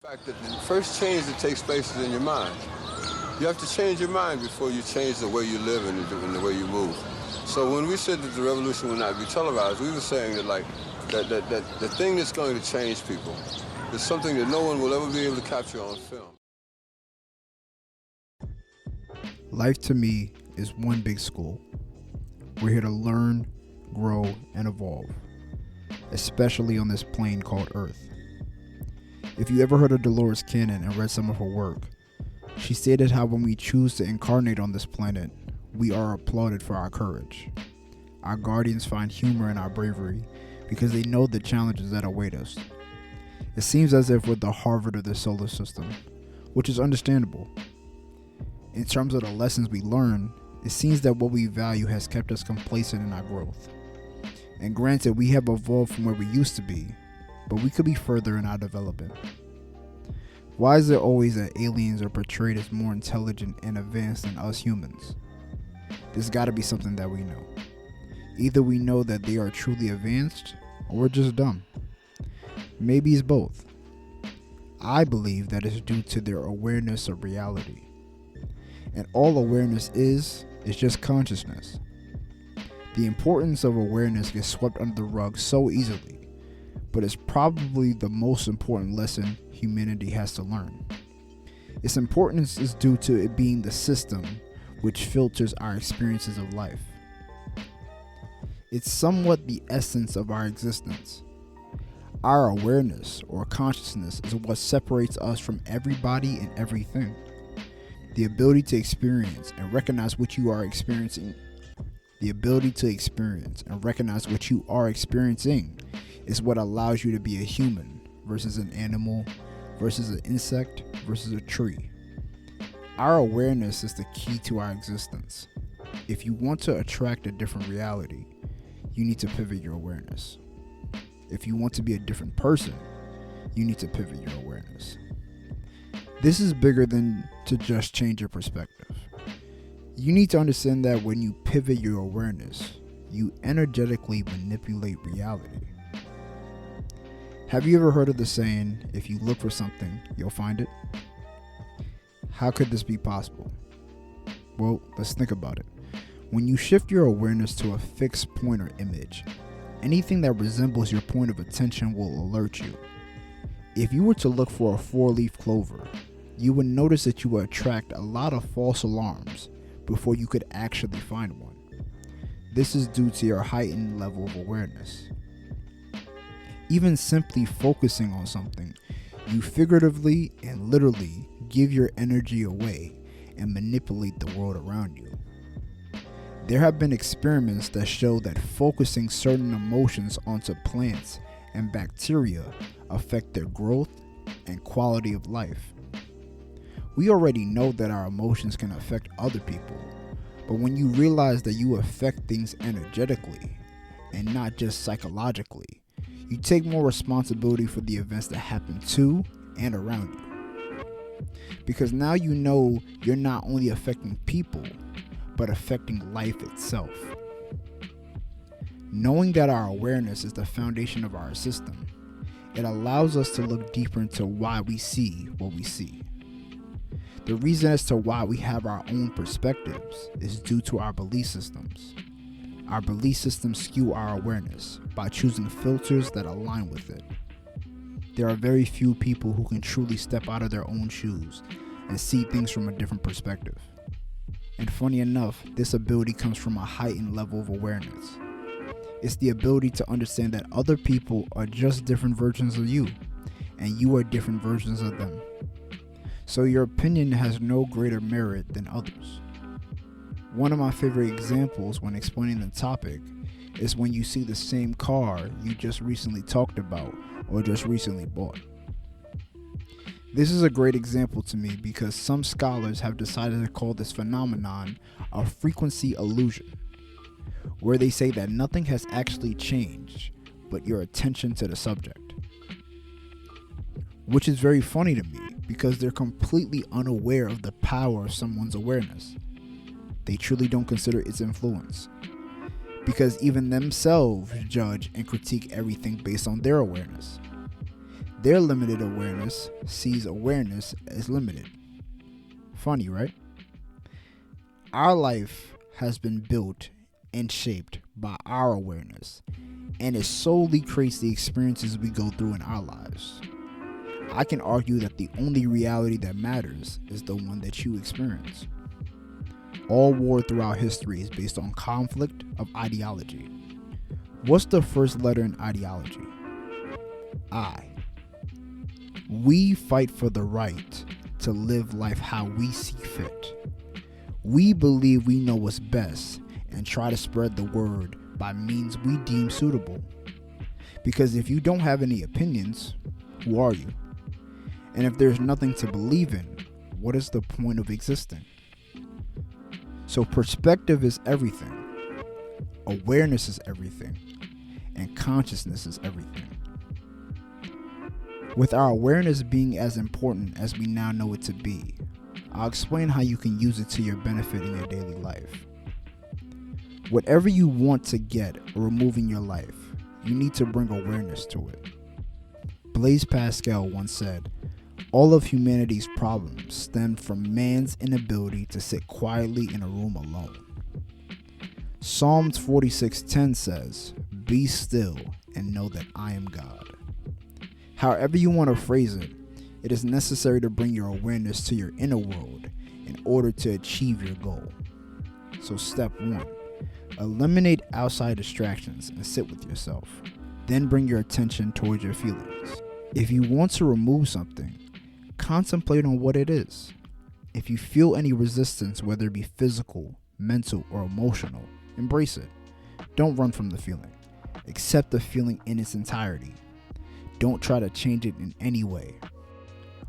Fact that the first change that takes place is in your mind. You have to change your mind before you change the way you live and the way you move. So when we said that the revolution will not be televised, we were saying that that the thing that's going to change people is something that no one will ever be able to capture on film. Life to me is one big school. We're here to learn, grow, and evolve, especially on this plane called Earth. If you ever heard of Dolores and read some of her work, she stated how when we choose to incarnate on this planet, we are applauded for our courage. Our guardians find humor in our bravery because they know the challenges that await us. It seems as if we're the Harvard of the solar system, which is understandable. In terms of the lessons we learn, it seems that what we value has kept us complacent in our growth. And granted, we have evolved from where we used to be, but we could be further in our development. Why is it always that aliens are portrayed as more intelligent and advanced than us humans? There's gotta be something that we know. Either we know that they are truly advanced, or we're just dumb. Maybe it's both. I believe that it's due to their awareness of reality. And all awareness is just consciousness. The importance of awareness gets swept under the rug so easily, but it's probably the most important lesson humanity has to learn. Its importance is due to it being the system which filters our experiences of life. It's somewhat the essence of our existence. Our awareness or consciousness is what separates us from everybody and everything. The ability to experience and recognize what you are experiencing. The ability to experience and recognize what you are experiencing is what allows you to be a human versus an animal, versus an insect, versus a tree. Our awareness is the key to our existence. If you want to attract a different reality, you need to pivot your awareness. If you want to be a different person, you need to pivot your awareness. This is bigger than to just change your perspective. You need to understand that when you pivot your awareness, you energetically manipulate reality. Have you ever heard of the saying, if you look for something, you'll find it? How could this be possible? Well, let's think about it. When you shift your awareness to a fixed point or image, anything that resembles your point of attention will alert you. If you were to look for a 4-leaf clover, you would notice that you would attract a lot of false alarms before you could actually find one. This is due to your heightened level of awareness. Even simply focusing on something, you figuratively and literally give your energy away and manipulate the world around you. There have been experiments that show that focusing certain emotions onto plants and bacteria affect their growth and quality of life. We already know that our emotions can affect other people, but when you realize that you affect things energetically and not just psychologically, you take more responsibility for the events that happen to and around you. Because now you know you're not only affecting people, but affecting life itself. Knowing that our awareness is the foundation of our system, it allows us to look deeper into why we see what we see. The reason as to why we have our own perspectives is due to our belief systems. Our belief systems skew our awareness by choosing filters that align with it. There are very few people who can truly step out of their own shoes and see things from a different perspective. And funny enough, this ability comes from a heightened level of awareness. It's the ability to understand that other people are just different versions of you, and you are different versions of them. So your opinion has no greater merit than others. One of my favorite examples when explaining the topic is when you see the same car you just recently talked about or just recently bought. This is a great example to me because some scholars have decided to call this phenomenon a frequency illusion, where they say that nothing has actually changed but your attention to the subject. Which is very funny to me because they're completely unaware of the power of someone's awareness. They truly don't consider its influence, because even themselves judge and critique everything based on their awareness. Their limited awareness sees awareness as limited. Funny, right? Our life has been built and shaped by our awareness, and it solely creates the experiences we go through in our lives. I can argue that the only reality that matters is the one that you experience. All war throughout history is based on conflict of ideology. What's the first letter in ideology? I. We fight for the right to live life how we see fit. We believe we know what's best and try to spread the word by means we deem suitable. Because if you don't have any opinions, who are you? And if there's nothing to believe in, what is the point of existing? So perspective is everything. Awareness is everything. And consciousness is everything. With our awareness being as important as we now know it to be, I'll explain how you can use it to your benefit in your daily life. Whatever you want to get or remove in your life, you need to bring awareness to it. Blaise Pascal once said, "All of humanity's problems stem from man's inability to sit quietly in a room alone." Psalms 46:10 says, "Be still and know that I am God." However you want to phrase it, it is necessary to bring your awareness to your inner world in order to achieve your goal. So step 1, eliminate outside distractions and sit with yourself. Then bring your attention towards your feelings. If you want to remove something, contemplate on what it is. If you feel any resistance, whether it be physical, mental, or emotional, embrace it. Don't run from the feeling. Accept the feeling in its entirety. Don't try to change it in any way.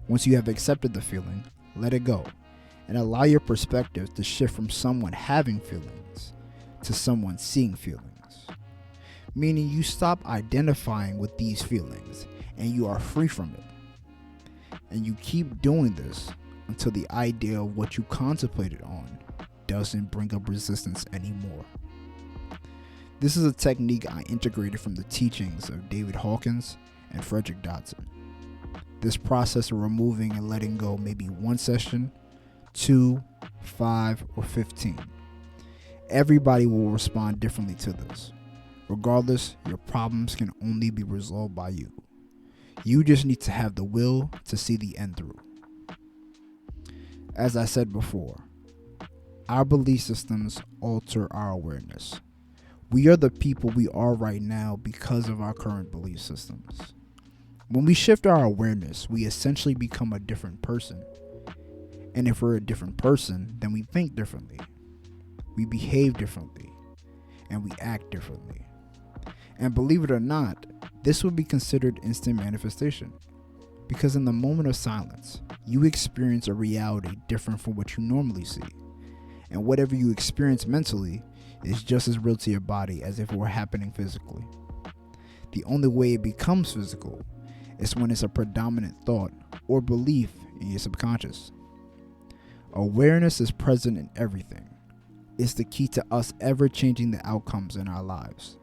Once you have accepted the feeling, let it go and allow your perspective to shift from someone having feelings to someone seeing feelings. Meaning you stop identifying with these feelings and you are free from it. And you keep doing this until the idea of what you contemplated on doesn't bring up resistance anymore. This is a technique I integrated from the teachings of David Hawkins and Frederick Dodson. This process of removing and letting go may be 1 session, 2, 5, or 15. Everybody will respond differently to this. Regardless, your problems can only be resolved by you. You just need to have the will to see the end through. As I said before, our belief systems alter our awareness. We are the people we are right now because of our current belief systems. When we shift our awareness, we essentially become a different person. And if we're a different person, then we think differently, we behave differently, and we act differently. And believe it or not, this would be considered instant manifestation. Because in the moment of silence, you experience a reality different from what you normally see. And whatever you experience mentally is just as real to your body as if it were happening physically. The only way it becomes physical is when it's a predominant thought or belief in your subconscious. Awareness is present in everything. It's the key to us ever changing the outcomes in our lives.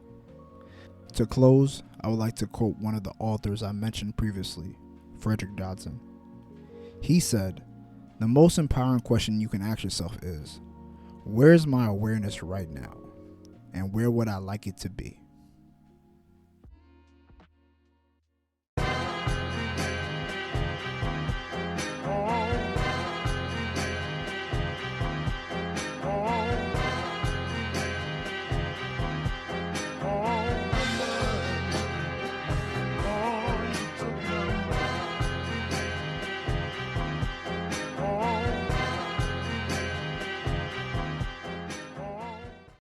To close, I would like to quote one of the authors I mentioned previously, Frederick Dodson. He said, "The most empowering question you can ask yourself is, where is my awareness right now? And where would I like it to be?"